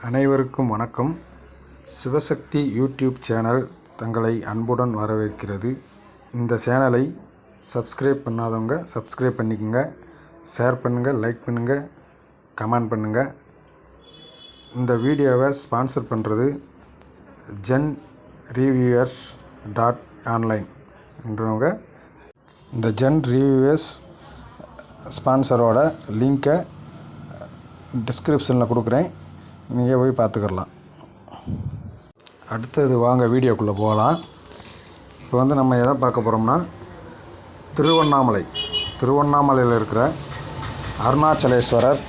அனைவருக்கும் வணக்கம். Sivasakthi YouTube channel தங்களை அன்புடன் வரவேற்கிறது. இந்த சேனலை சப்ஸ்கிரைப் பண்ணாதவங்க சப்ஸ்கிரைப் பண்ணிக்கோங்க, ஷேர் பண்ணுங்கள், லைக் பண்ணுங்கள், கமெண்ட் பண்ணுங்கள். இந்த வீடியோவை ஸ்பான்சர் பண்ணுறது genreviewers.online என்றவங்க. இந்த genreviewers ஸ்பான்சரோட லிங்க்கை டிஸ்கிரிப்ஷனில் கொடுக்குறேன், நீங்கள் போய் பார்த்துக்கலாம். அடுத்தது வாங்க வீடியோக்குள்ளே போகலாம். இப்போ நம்ம எதை பார்க்க போகிறோம்னா, திருவண்ணாமலையில் இருக்கிற அருணாச்சலேஸ்வரர்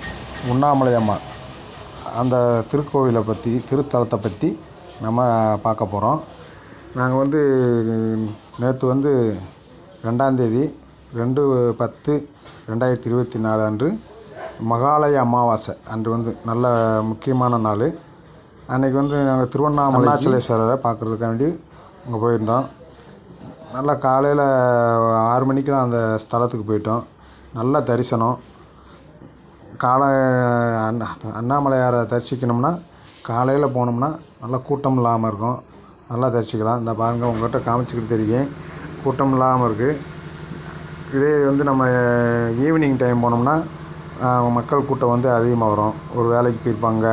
உண்ணாமலை அம்மாள் அந்த திருக்கோவிலை பற்றி, திருத்தலத்தை பற்றி நம்ம பார்க்க போகிறோம். நாங்கள் நேற்று 2ஆம் தேதி 2/10/2024 அன்று மகாலய அமாவாசை அன்று நல்ல முக்கியமான நாள். அன்றைக்கி நாங்கள் திருவண்ணாமலை அருணாச்சலேஸ்வரரை பார்க்குறதுக்காண்டி அங்கே போயிருந்தோம். நல்லா காலையில் 6 மணிக்கெலாம் அந்த ஸ்தலத்துக்கு போயிட்டோம். நல்ல தரிசனம். அண்ணாமலையாரை தரிசிக்கணும்னா காலையில் போனோம்னா நல்லா கூட்டம் இல்லாமல் இருக்கும், நல்லா தரிசிக்கலாம். இந்த பாருங்கள், உங்கள்கிட்ட காமிச்சிக்கிட்டு தெரியும், கூட்டம் இல்லாமல் இருக்குது. இதே நம்ம ஈவினிங் டைம் போனோம்னா மக்கள் கூட்டம் அதிகமாக வரும். ஒரு வேலைக்கு போயிருப்பாங்க,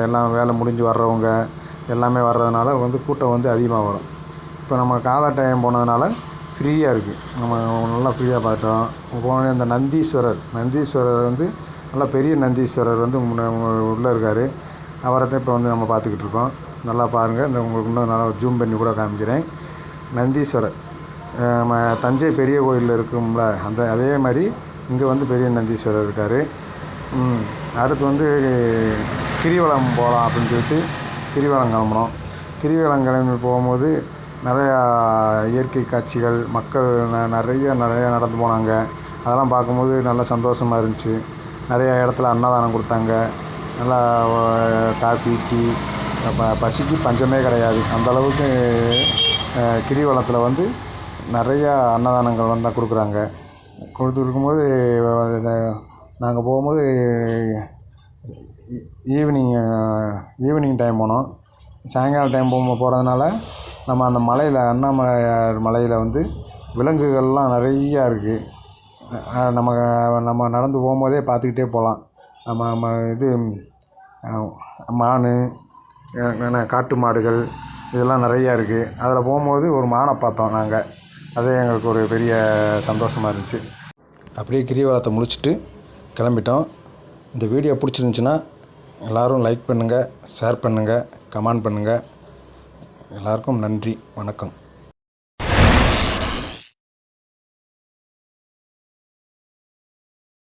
எல்லாம் வேலை முடிஞ்சு வர்றவங்க எல்லாமே வர்றதுனால கூட்டம் அதிகமாக வரும். இப்போ நம்ம காலை டைம் போனதுனால ஃப்ரீயாக இருக்குது, நம்ம நல்லா ஃப்ரீயாக பார்த்தோம். போன இந்த நந்தீஸ்வரர் நல்லா பெரிய நந்தீஸ்வரர் உள்ளே இருக்கார். அவரை தான் இப்போ நம்ம பார்த்துக்கிட்டு இருக்கோம். நல்லா பாருங்கள், இந்த உங்களுக்கு இன்னும் நல்லா ஜூம் பண்ணி கூட காமிக்கிறேன். நந்தீஸ்வரர் நம்ம தஞ்சை பெரிய கோயிலில் இருக்கும்ல, அதே மாதிரி இங்கே பெரிய நந்தீஸ்வரர் இருக்கார். அடுத்து கிரிவலம் போகலாம் அப்படின்னு சொல்லிட்டு கிரிவலம் கிளம்புனோம். கிரிவலம் கிளம்பி போகும்போது நிறையா இயற்கை காட்சிகள், மக்கள் நிறையா நடந்து போனாங்க. அதெல்லாம் பார்க்கும்போது நல்லா சந்தோஷமாக இருந்துச்சு. நிறையா இடத்துல அன்னதானம் கொடுத்தாங்க. நல்லா காஃபி, டீ, பசிக்கு பஞ்சமே கிடையாது. அந்தளவுக்கு கிரிவலத்தில் நிறையா அன்னதானங்கள் தான் கொடுக்குறாங்க. கொடுத்துருக்கும்போது நாங்கள் போகும்போது ஈவினிங் டைம் போனோம். சாயங்காலம் டைம் போகிறதுனால நம்ம அந்த மலையில், அண்ணாமலையார் மலையில் விலங்குகள்லாம் நிறையா இருக்குது. நம்ம நடந்து போகும்போதே பார்த்துக்கிட்டே போகலாம். நம்ம மான், காட்டு மாடுகள் இதெல்லாம் நிறையா இருக்குது. அதில் போகும்போது ஒரு மானை பார்த்தோம் நாங்கள். அதே எங்களுக்கு ஒரு பெரிய சந்தோஷமாக இருந்துச்சு. அப்படியே கிரிவலத்தை முடிச்சுட்டு கிளம்பிட்டோம். இந்த வீடியோ பிடிச்சிருந்துச்சின்னா எல்லோரும் லைக் பண்ணுங்கள், ஷேர் பண்ணுங்கள், கமெண்ட் பண்ணுங்கள். எல்லாருக்கும் நன்றி, வணக்கம்.